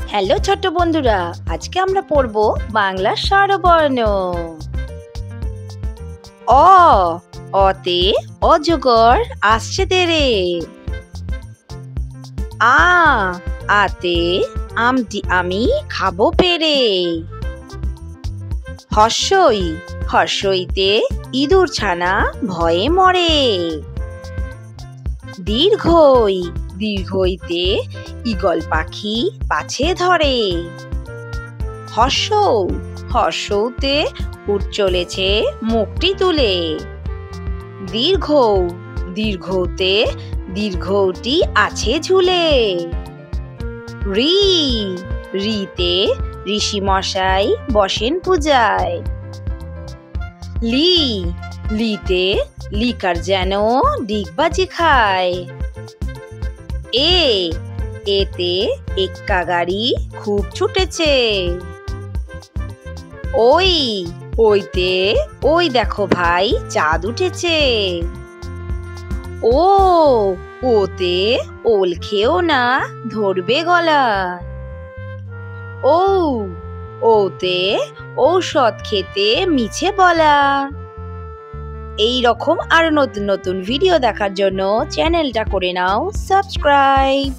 Hello ছোট্ট বন্ধুরা, আজকে আমরা পড়ব বাংলা স্বরবর্ণ। অ, অতে অজগর আসছে তেরে। আ, আতে আমটি আমি খাবো পেরে। হর্ষই, হর্ষইতে ইঁদুর ছানা ভয়ে মরে। দীর্ঘই, দীর্ঘইতে ঈগল পাখি পাছে ধরে। হর্ষৌ, হর্ষৌতে উট চলেছে মুখটি তুলে। দীর্ঘৌ, দীর্ঘৌতে দীর্ঘৌটি আছে ঝুলে। ঋ, ঋতে ঋষি মশাই বসেন পূজায়। লি, লিতে লিকার যেন ডিগবাজি খায়। এ, এতে এক্কা গাড়ি খুব ছুটেছে। ওই, ওইতে ওই দেখো ভাই চাঁদ উঠেছে। ও, ওতে ওল খেও না ধরবে গলা। ও, ওতে ঔষধ খেতে মিছে বলা। এই রকম আরো নতুন নতুন ভিডিও দেখার জন্য চ্যানেলটা করে নাও সাবস্ক্রাইব।